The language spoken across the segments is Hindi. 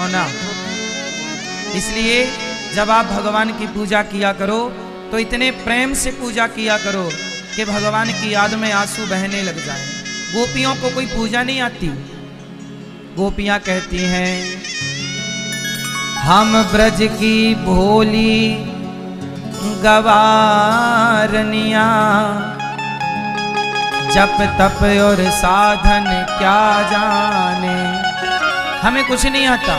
रोना। इसलिए जब आप भगवान की पूजा किया करो तो इतने प्रेम से पूजा किया करो कि भगवान की याद में आंसू बहने लग जाए। गोपियों को कोई पूजा नहीं आती। गोपियां कहती हैं, हम ब्रज की भोली गवारनिया, जप तप और साधन क्या जाने। हमें कुछ नहीं आता,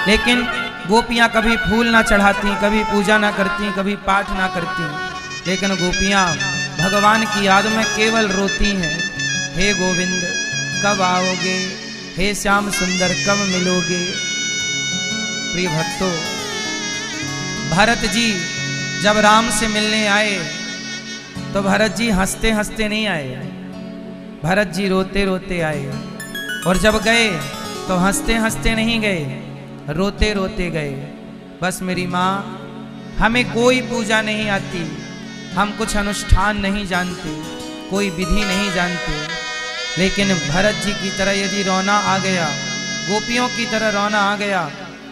लेकिन गोपियां कभी फूल ना चढ़ाती, कभी पूजा ना करती, कभी पाठ ना करती, लेकिन गोपियां भगवान की याद में केवल रोती हैं। हे गोविंद कब आओगे, हे श्याम सुंदर कब मिलोगे। प्रिय भक्तों, भरत जी जब राम से मिलने आए तो भरत जी हंसते हंसते नहीं आए, भरत जी रोते रोते आए। और जब गए तो हंसते हंसते नहीं गए, रोते रोते गए। बस मेरी माँ, हमें कोई पूजा नहीं आती, हम कुछ अनुष्ठान नहीं जानते, कोई विधि नहीं जानते, लेकिन भरत जी की तरह यदि रोना आ गया, गोपियों की तरह रोना आ गया,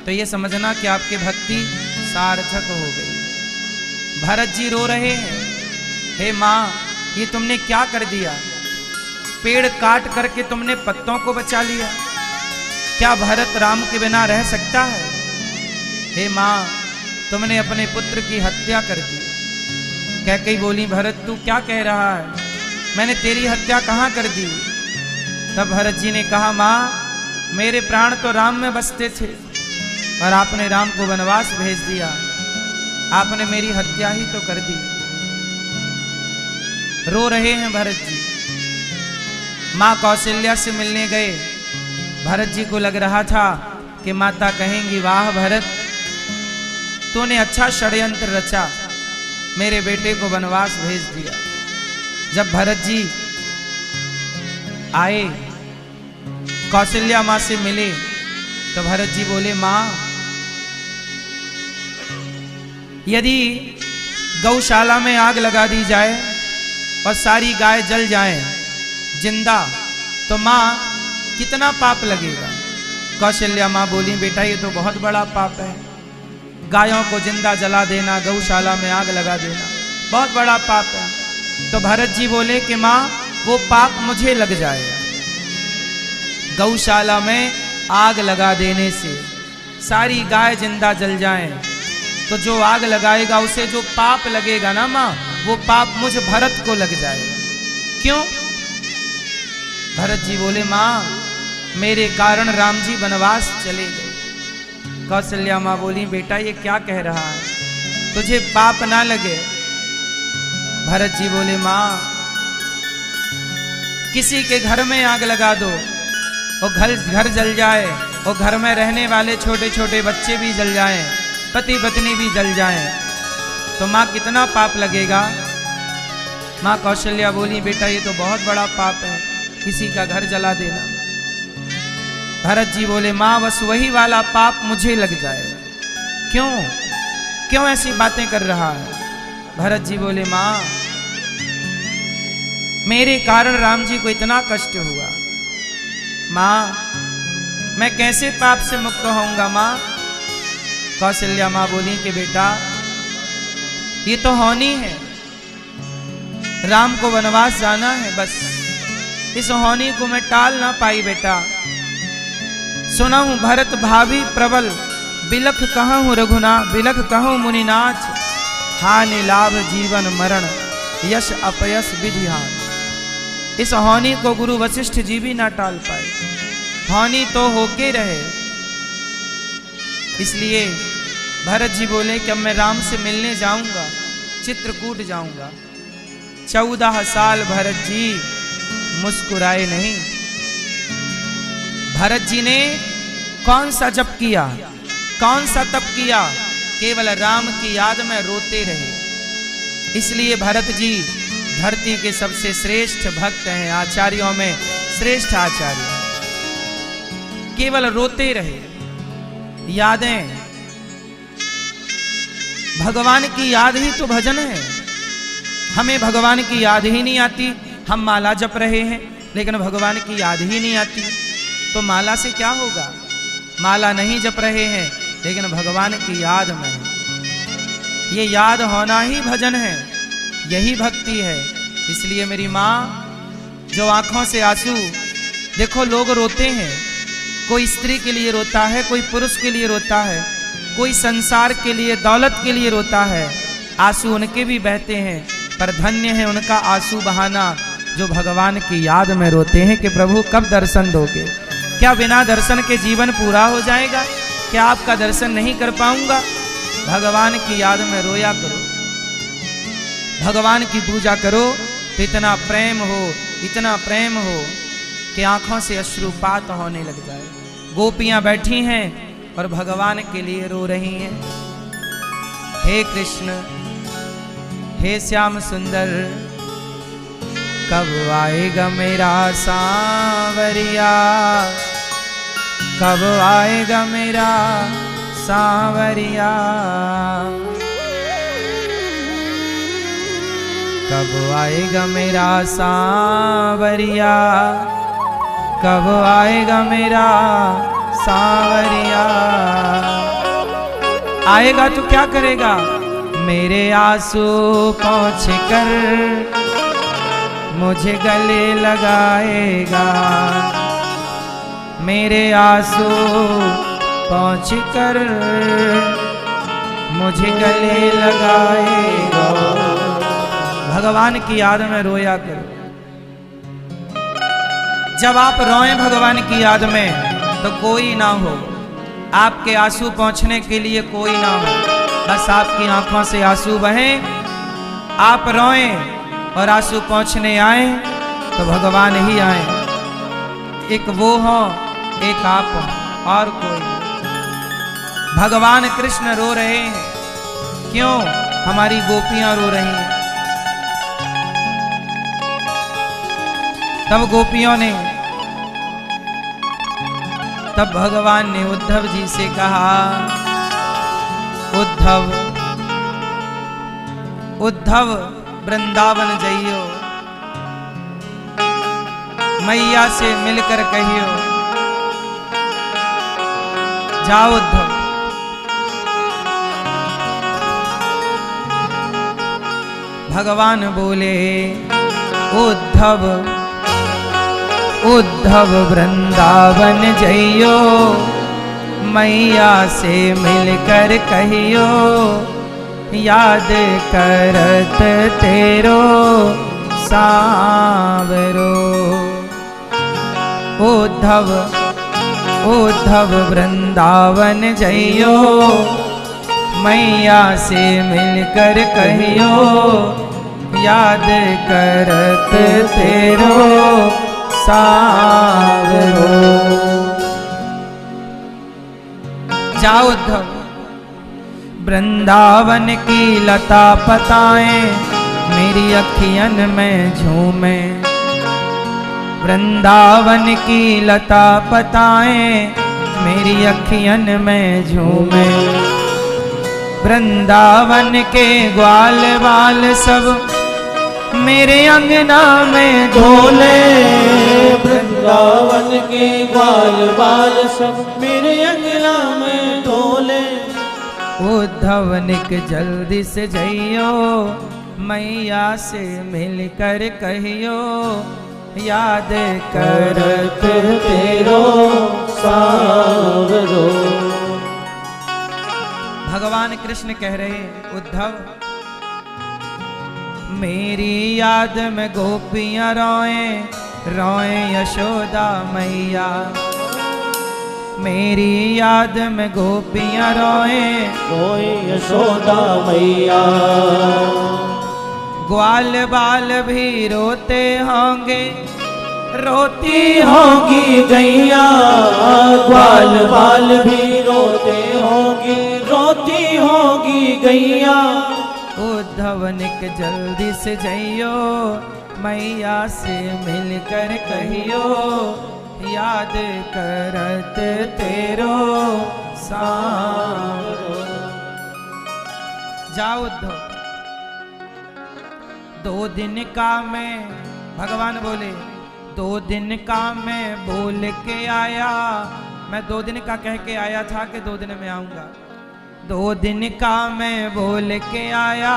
तो ये समझना कि आपकी भक्ति सार्थक हो गई। भरत जी रो रहे हैं, हे माँ ये तुमने क्या कर दिया, पेड़ काट करके तुमने पत्तों को बचा लिया, क्या भरत राम के बिना रह सकता है। हे माँ तुमने अपने पुत्र की हत्या कर दी। कैकेयी बोली, भरत तू क्या कह रहा है, मैंने तेरी हत्या कहाँ कर दी। तब भरत जी ने कहा, माँ मेरे प्राण तो राम में बसते थे और आपने राम को वनवास भेज दिया, आपने मेरी हत्या ही तो कर दी। रो रहे हैं भरत जी। माँ कौशल्या से मिलने गए। भरत जी को लग रहा था कि माता कहेंगी, वाह भरत तूने अच्छा षड्यंत्र रचा, मेरे बेटे को वनवास भेज दिया। जब भरत जी आए, कौशल्या माँ से मिले, तो भरत जी बोले, माँ यदि गौशाला में आग लगा दी जाए और सारी गाय जल जाएं जिंदा, तो माँ कितना पाप लगेगा। कौशल्या माँ बोली, बेटा ये तो बहुत बड़ा पाप है, गायों को जिंदा जला देना, गौशाला में आग लगा देना बहुत बड़ा पाप है। तो भरत जी बोले कि माँ वो पाप मुझे लग जाएगा, गौशाला में आग लगा देने से सारी गाय जिंदा जल जाएं, तो जो आग लगाएगा उसे जो पाप लगेगा ना माँ, वो पाप मुझ भरत को लग जाएगा। क्यों? भरत जी बोले, माँ मेरे कारण राम जी वनवास चले गए। कौशल्या माँ बोली, बेटा ये क्या कह रहा है, तुझे पाप ना लगे। भरत जी बोले, माँ किसी के घर में आग लगा दो, वो घर जल जाए, और घर में रहने वाले छोटे छोटे बच्चे भी जल जाएं, पति पत्नी भी जल जाएं, तो माँ कितना पाप लगेगा। माँ कौशल्या बोली, बेटा ये तो बहुत बड़ा पाप है, किसी का घर जला देना। भरत जी बोले, माँ बस वही वाला पाप मुझे लग जाए। क्यों क्यों ऐसी बातें कर रहा है। भरत जी बोले, माँ मेरे कारण राम जी को इतना कष्ट हुआ, माँ मैं कैसे पाप से मुक्त होऊंगा माँ। कौशल्या माँ बोली कि बेटा ये तो होनी है, राम को वनवास जाना है, बस इस होनी को मैं टाल ना पाई बेटा। सुना हूं भरत भाभी प्रबल, बिलख कहूं रघुना, बिलख कहूं मुनिनाथ, हानि लाभ जीवन मरण, यश अपयश विधि हाथ। इस होनी को गुरु वशिष्ठ जी भी ना टाल पाए, होनी तो होके रहे। इसलिए भरत जी बोले कि अब मैं राम से मिलने जाऊंगा, चित्रकूट जाऊंगा। 14 साल भरत जी मुस्कुराए नहीं। भरत जी ने कौन सा जप किया, कौन सा तप किया, केवल राम की याद में रोते रहे। इसलिए भरत जी धरती के सबसे श्रेष्ठ भक्त हैं, आचार्यों में श्रेष्ठ आचार्य। केवल रोते रहे। यादें, भगवान की याद ही तो भजन है। हमें भगवान की याद ही नहीं आती, हम माला जप रहे हैं लेकिन भगवान की याद ही नहीं आती, तो माला से क्या होगा। माला नहीं जप रहे हैं, लेकिन भगवान की याद में है। ये याद होना ही भजन है, यही भक्ति है। इसलिए मेरी माँ, जो आंखों से आंसू, देखो लोग रोते हैं, कोई स्त्री के लिए रोता है, कोई पुरुष के लिए रोता है, कोई संसार के लिए, दौलत के लिए रोता है, आंसू उनके भी बहते हैं, पर धन्य है उनका आंसू बहाना जो भगवान की याद में रोते हैं कि प्रभु कब दर्शन दोगे। क्या बिना दर्शन के जीवन पूरा हो जाएगा? क्या आपका दर्शन नहीं कर पाऊंगा? भगवान की याद में रोया करो, भगवान की पूजा करो, तो इतना प्रेम हो कि आंखों से अश्रुपात होने लग जाए। गोपियां बैठी हैं और भगवान के लिए रो रही हैं। हे कृष्ण, हे श्याम सुंदर, कब आएगा मेरा सांवरिया, कब आएगा मेरा सांवरिया, कब आएगा मेरा सांवरिया, कब आएगा मेरा सांवरिया। आएगा तो क्या करेगा? मेरे आंसू पोंछ कर मुझे गले लगाएगा, मेरे आंसू पोंछ कर मुझे गले लगाएगा। भगवान की याद में रोया करो। जब आप रोएं भगवान की याद में, तो कोई ना हो, आपके आंसू पहुंचने के लिए कोई ना हो, बस आपकी आंखों से आंसू बहें, आप रोएं और आंसू पहुंचने आए तो भगवान ही आए। एक वो हो, एक आप हो, और कोई नहीं। भगवान कृष्ण रो रहे हैं, क्यों? हमारी गोपियां रो रही हैं। तब गोपियों ने, तब भगवान ने उद्धव जी से कहा, उद्धव उद्धव वृंदावन जाइयो, मैया से मिलकर कहियो, जाओ उद्धव। भगवान बोले, उद्धव उद्धव वृंदावन जइयो, मैया से मिलकर कहियो, याद करत तेरो सांवरो। उद्धव उद्धव वृंदावन जइयो, मैया से मिलकर कहियो, याद करत तेरो सांवरो। जाओ उद्धव, वृंदावन की लता पताएं मेरी अखियन में झूमे, वृंदावन की लता पताएं मेरी अखियन में झूमे, वृंदावन के ग्वाल बाल सब मेरे अंगना में ढोले, वृंदावन के ग्वाल बाल सब मेरे अंगना में ढोले। उद्धव निक जल्दी से जइयो, मैया से मिलकर कहियो, याद करत तेरो सांवरो। भगवान कृष्ण कह रहे, उद्धव मेरी याद में गोपियां रोए रोए यशोदा मैया, मेरी याद में गोपियां रोए रोए यशोदा मैया। ग्वाल बाल भी रोते होंगे, रोती होगी गैया, ग्वाल बाल भी रोते होंगे, रोती होगी गैया। उद्धव निक जल्दी से जइयो, मैया से मिलकर कहियो, याद करत तेरो सांवरो। जाओ उद्धव, 2 दिन का मैं, भगवान बोले 2 दिन का मैं बोल के आया, मैं 2 दिन का कह के आया था कि 2 दिन में आऊंगा। 2 दिन का मैं बोल के आया,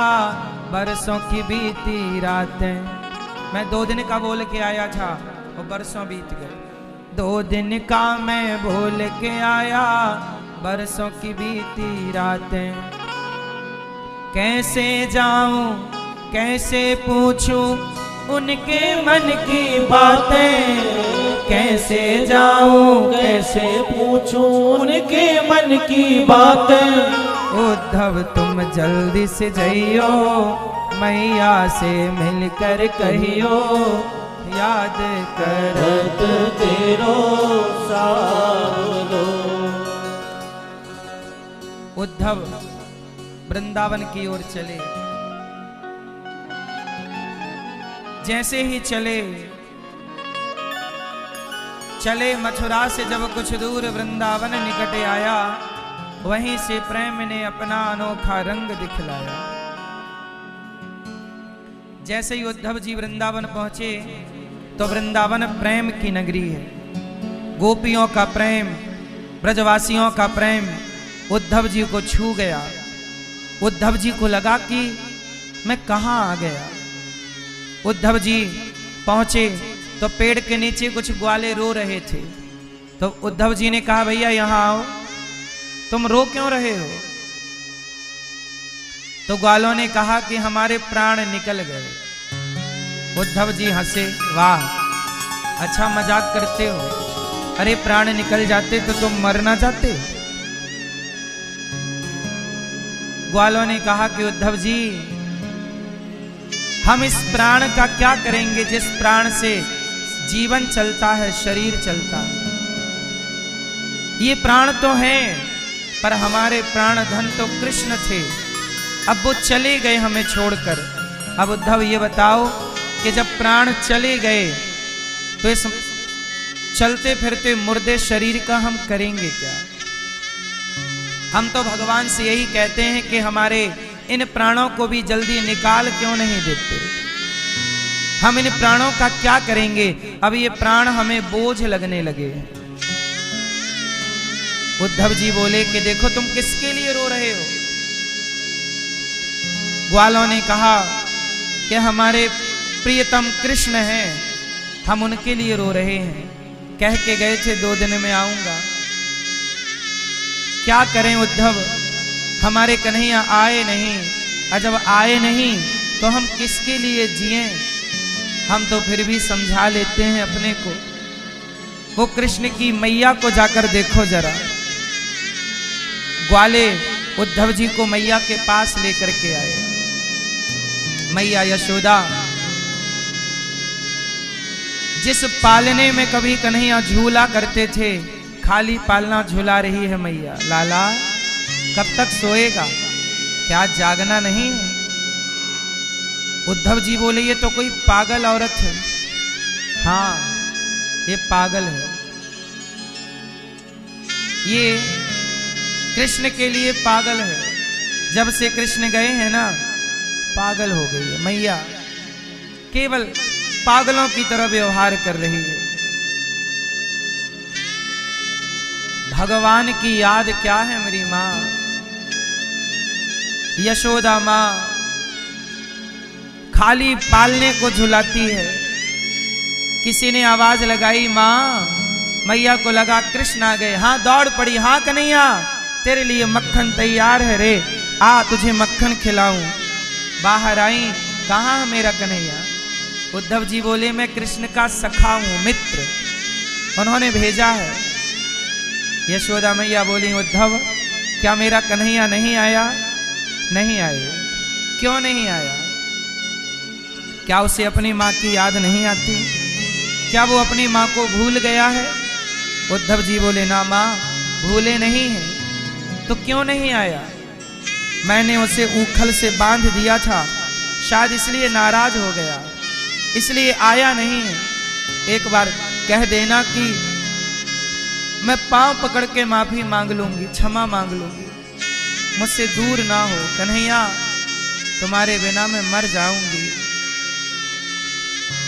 बरसों की बीती रातें। मैं 2 दिन का बोल के आया था और बरसों बीत गए। 2 दिन का मैं बोल के आया, बरसों की बीती रातें। कैसे जाऊं कैसे पूछूं उनके मन की बातें, कैसे जाऊं कैसे पूछूं उनके मन की बातें। उद्धव तुम जल्दी से जइयो, मैया से मिलकर कहियो, याद करत तेरो सावलो। उद्धव वृंदावन की ओर चले। जैसे ही चले मथुरा से जब कुछ दूर वृंदावन निकट आया, वहीं से प्रेम ने अपना अनोखा रंग दिखलाया। जैसे ही उद्धव जी वृंदावन पहुंचे तो वृंदावन प्रेम की नगरी है। गोपियों का प्रेम, ब्रजवासियों का प्रेम उद्धव जी को छू गया। उद्धव जी को लगा कि मैं कहां आ गया। उद्धव जी पहुंचे तो पेड़ के नीचे कुछ ग्वाले रो रहे थे। तो उद्धव जी ने कहा, भैया यहां आओ, तुम रो क्यों रहे हो? तो ग्वालों ने कहा कि हमारे प्राण निकल गए। उद्धव जी हंसे, वाह अच्छा मजाक करते हो। अरे प्राण निकल जाते तो तुम मर ना जाते। ग्वालों ने कहा कि उद्धव जी हम इस प्राण का क्या करेंगे जिस प्राण से जीवन चलता है, शरीर चलता है। ये प्राण तो हैं पर हमारे प्राण धन तो कृष्ण थे, अब वो चले गए हमें छोड़कर। अब उद्धव ये बताओ कि जब प्राण चले गए तो इस चलते फिरते मुर्दे शरीर का हम करेंगे क्या? हम तो भगवान से यही कहते हैं कि हमारे इन प्राणों को भी जल्दी निकाल क्यों नहीं देते। हम इन प्राणों का क्या करेंगे? अब ये प्राण हमें बोझ लगने लगे हैं। उद्धव जी बोले कि देखो तुम किसके लिए रो रहे हो? ग्वालों ने कहा कि हमारे प्रियतम कृष्ण हैं, हम उनके लिए रो रहे हैं। कह के गए थे 2 दिन में आऊंगा। क्या करें उद्धव, हमारे कन्हैया आए नहीं, और जब आए नहीं तो हम किसके लिए जिएं? हम तो फिर भी समझा लेते हैं अपने को। वो कृष्ण की मैया को जाकर देखो जरा। ग्वाले उद्धव जी को मैया के पास लेकर के आए। मैया यशोदा, जिस पालने में कभी कन्हैया झूला करते थे, खाली पालना झूला रही है मैया। लाला कब तक सोएगा? क्या जागना नहीं है? उद्धव जी बोले ये तो कोई पागल औरत है। हाँ ये पागल है, ये कृष्ण के लिए पागल है। जब से कृष्ण गए हैं ना, पागल हो गई है मैया, केवल पागलों की तरह व्यवहार कर रही है। भगवान की याद क्या है मेरी माँ? यशोदा माँ खाली पालने को झुलाती है। किसी ने आवाज लगाई, माँ। मैया को लगा कृष्ण आ गए। हाँ दौड़ पड़ी, हाँ कन्हैया तेरे लिए मक्खन तैयार है रे, आ तुझे मक्खन खिलाऊं। बाहर आई, कहाँ मेरा कन्हैया? उद्धव जी बोले मैं कृष्ण का सखा हूं, मित्र, उन्होंने भेजा है। यशोदा मैया बोली, उद्धव क्या मेरा कन्हैया नहीं आया? नहीं आए। क्यों नहीं आया? क्या उसे अपनी माँ की याद नहीं आती? क्या वो अपनी माँ को भूल गया है? उद्धव जी बोले, ना माँ भूले नहीं है। तो क्यों नहीं आया? मैंने उसे ऊखल से बांध दिया था, शायद इसलिए नाराज हो गया, इसलिए आया नहीं है। एक बार कह देना कि मैं पांव पकड़ के माफी मांग लूंगी, क्षमा मांग लूंगी, मुझसे दूर ना हो कन्हैया, तुम्हारे बिना मैं मर जाऊंगी।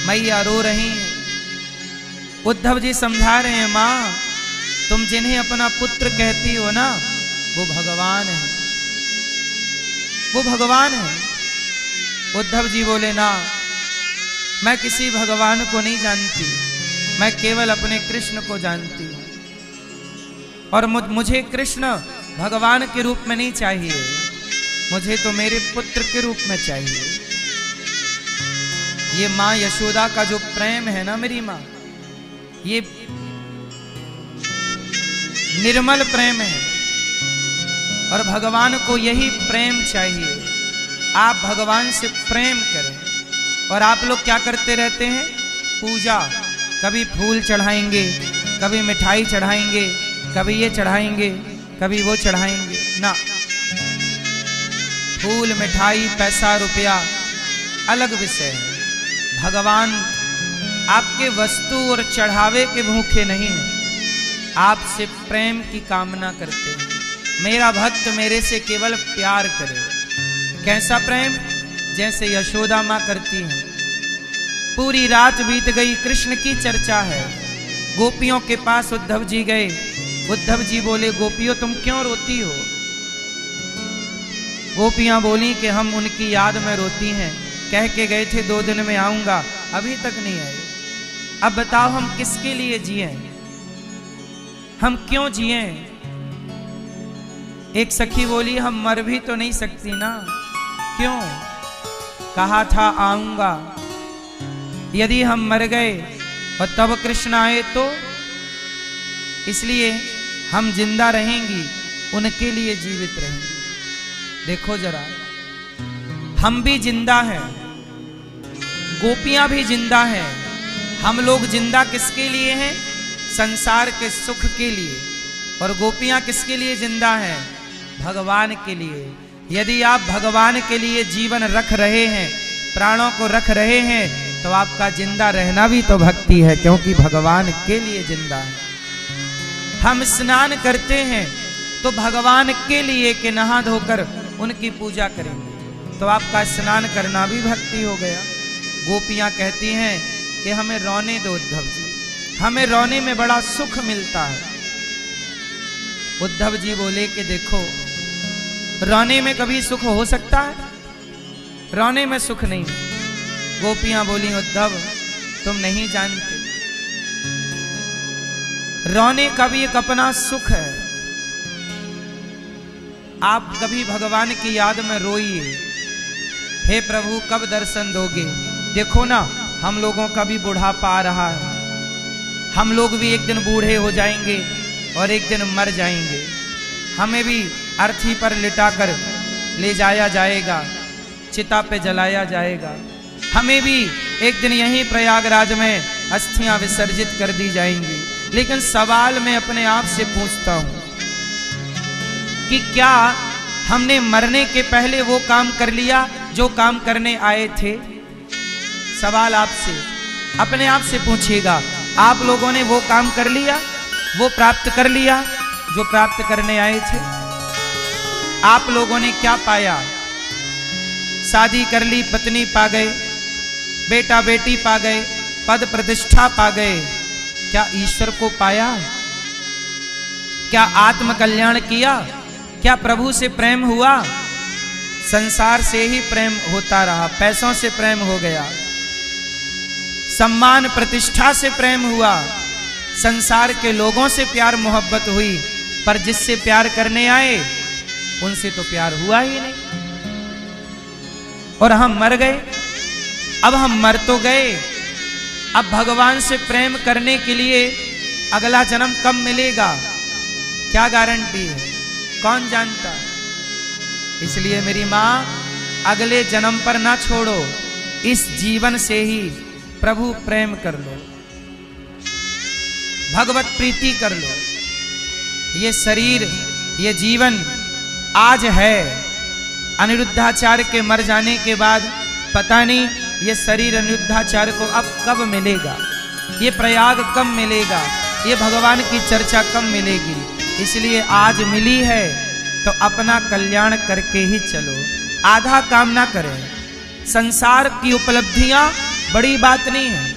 मैया रो रही हैं। उद्धव जी समझा रहे हैं, माँ तुम जिन्हें अपना पुत्र कहती हो ना, वो भगवान है, वो भगवान है। उद्धव जी बोले ना, मैं किसी भगवान को नहीं जानती, मैं केवल अपने कृष्ण को जानती हूं, और मुझे कृष्ण भगवान के रूप में नहीं चाहिए, मुझे तो मेरे पुत्र के रूप में चाहिए। ये माँ यशोदा का जो प्रेम है ना मेरी माँ, ये निर्मल प्रेम है, और भगवान को यही प्रेम चाहिए। आप भगवान से प्रेम करें। और आप लोग क्या करते रहते हैं? पूजा, कभी फूल चढ़ाएंगे, कभी मिठाई चढ़ाएंगे, कभी ये चढ़ाएंगे, कभी वो चढ़ाएंगे ना। फूल, मिठाई, पैसा, रुपया अलग विषय है। भगवान आपके वस्तु और चढ़ावे के भूखे नहीं हैं, आपसे प्रेम की कामना करते हैं। मेरा भक्त मेरे से केवल प्यार करे। कैसा प्रेम? जैसे यशोदा माँ करती हैं। पूरी रात बीत गई, कृष्ण की चर्चा है। गोपियों के पास उद्धव जी गए। उद्धव जी बोले, गोपियों तुम क्यों रोती हो? गोपियां बोली कि हम उनकी याद में रोती हैं, कह के गए थे 2 दिन में आऊंगा, अभी तक नहीं आए। अब बताओ हम किसके लिए जिए, हम क्यों जिए? एक सखी बोली, हम मर भी तो नहीं सकती ना। क्यों? कहा था आऊंगा। यदि हम मर गए और तब कृष्ण आए तो? इसलिए हम जिंदा रहेंगी, उनके लिए जीवित रहेंगी। देखो जरा, हम भी जिंदा हैं, गोपियां भी जिंदा हैं। हम लोग जिंदा किसके लिए हैं? संसार के सुख के लिए। और गोपियां किसके लिए जिंदा हैं? भगवान के लिए। यदि आप भगवान के लिए जीवन रख रहे हैं, प्राणों को रख रहे हैं, तो आपका जिंदा रहना भी तो भक्ति है, क्योंकि भगवान के लिए जिंदा है। हम स्नान करते हैं तो भगवान के लिए कि नहा धोकर उनकी पूजा करेंगे, तो आपका स्नान करना भी भक्ति हो गया। गोपियां कहती हैं कि हमें रोने दो उद्धव जी, हमें रोने में बड़ा सुख मिलता है। उद्धव जी बोले कि देखो, रोने में कभी सुख हो सकता है? रोने में सुख नहीं। गोपियां बोली, उद्धव तुम नहीं जानते, रोने का भी एक अपना सुख है। आप कभी भगवान की याद में रोइए, हे प्रभु कब दर्शन दोगे? देखो ना, हम लोगों का भी बुढ़ापा आ रहा है, हम लोग भी एक दिन बूढ़े हो जाएंगे और एक दिन मर जाएंगे। हमें भी अर्थी पर लिटाकर ले जाया जाएगा, चिता पे जलाया जाएगा। हमें भी एक दिन यहीं प्रयागराज में अस्थियां विसर्जित कर दी जाएंगी। लेकिन सवाल मैं अपने आप से पूछता हूं कि क्या हमने मरने के पहले वो काम कर लिया जो काम करने आए थे? सवाल आपसे, अपने आप से पूछिएगा, आप लोगों ने वो काम कर लिया, वो प्राप्त कर लिया जो प्राप्त करने आए थे? आप लोगों ने क्या पाया? शादी कर ली, पत्नी पा गए, बेटा बेटी पा गए, पद प्रतिष्ठा पा गए। क्या ईश्वर को पाया? क्या आत्म कल्याण किया? क्या प्रभु से प्रेम हुआ? संसार से ही प्रेम होता रहा, पैसों से प्रेम हो गया, सम्मान प्रतिष्ठा से प्रेम हुआ, संसार के लोगों से प्यार मोहब्बत हुई, पर जिससे प्यार करने आए उनसे तो प्यार हुआ ही नहीं। और हम मर गए। अब हम मर तो गए, अब भगवान से प्रेम करने के लिए अगला जन्म कब मिलेगा, क्या गारंटी है? कौन जानता? इसलिए मेरी मां, अगले जन्म पर ना छोड़ो, इस जीवन से ही प्रभु प्रेम कर लो, भगवत प्रीति कर लो। ये शरीर, ये जीवन आज है, अनिरुद्धाचार्य के मर जाने के बाद पता नहीं ये शरीर अनिरुद्धाचार्य को अब कब मिलेगा, ये प्रयाग कब मिलेगा, ये भगवान की चर्चा कब मिलेगी। इसलिए आज मिली है तो अपना कल्याण करके ही चलो, आधा काम ना करें। संसार की उपलब्धियां बड़ी बात नहीं है।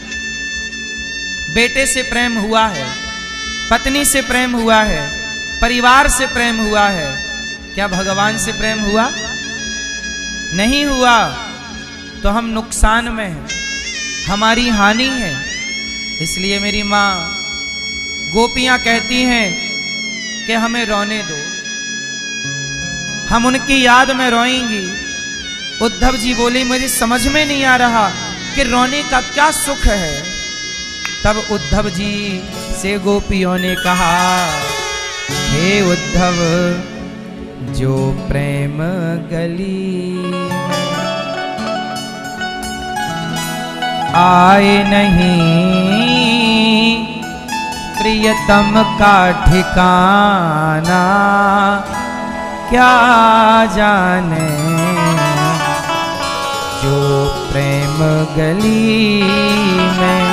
बेटे से प्रेम हुआ है, पत्नी से प्रेम हुआ है, परिवार से प्रेम हुआ है, क्या भगवान से प्रेम हुआ? नहीं हुआ। तो हम नुकसान में हैं, हमारी हानि है। इसलिए मेरी माँ गोपियां कहती हैं कि हमें रोने दो, हम उनकी याद में रोएंगी। उद्धव जी बोले मुझे समझ में नहीं आ रहा कि रोने का क्या सुख है। तब उद्धव जी से गोपियों ने कहा, हे उद्धव, जो प्रेम गली में आए नहीं, प्रियतम का ठिकाना क्या जाने। जो प्रेम गली में,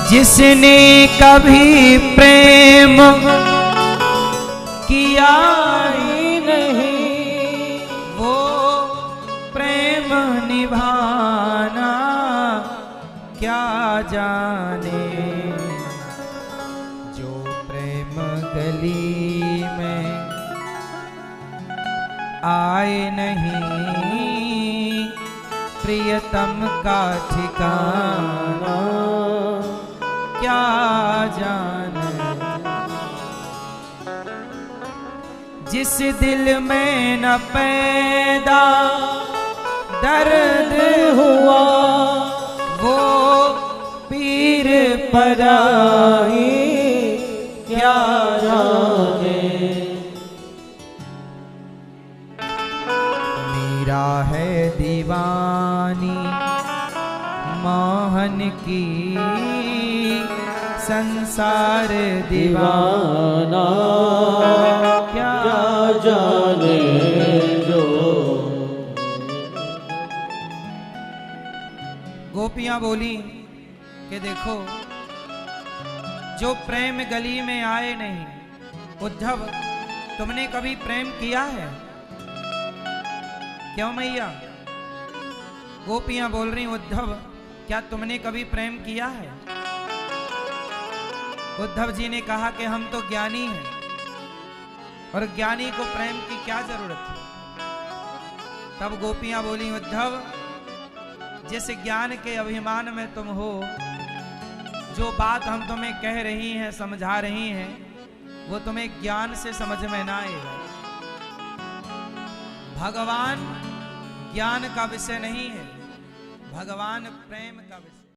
जिसने कभी प्रेम किया ही नहीं, वो प्रेम निभाना क्या जाने। जो प्रेम गली में आए नहीं, प्रियतम का ठिकाना क्या जाने। जिस दिल में न पैदा दर्द हुआ, वो पीर पराई क्या जाने। मीरा है दीवानी मोहन की, संसार दीवाना क्या जाने। जो गोपियां बोली कि देखो, जो प्रेम गली में आए नहीं। उद्धव, तुमने कभी प्रेम किया है? क्यों मैया? गोपियां बोल रही, उद्धव क्या तुमने कभी प्रेम किया है? उद्धव जी ने कहा कि हम तो ज्ञानी हैं और ज्ञानी को प्रेम की क्या जरूरत है। तब गोपियां बोली, उद्धव, जिस ज्ञान के अभिमान में तुम हो, जो बात हम तुम्हें कह रही हैं, समझा रही हैं, वो तुम्हें ज्ञान से समझ में ना आएगा। भगवान ज्ञान का विषय नहीं है, भगवान प्रेम का विषय।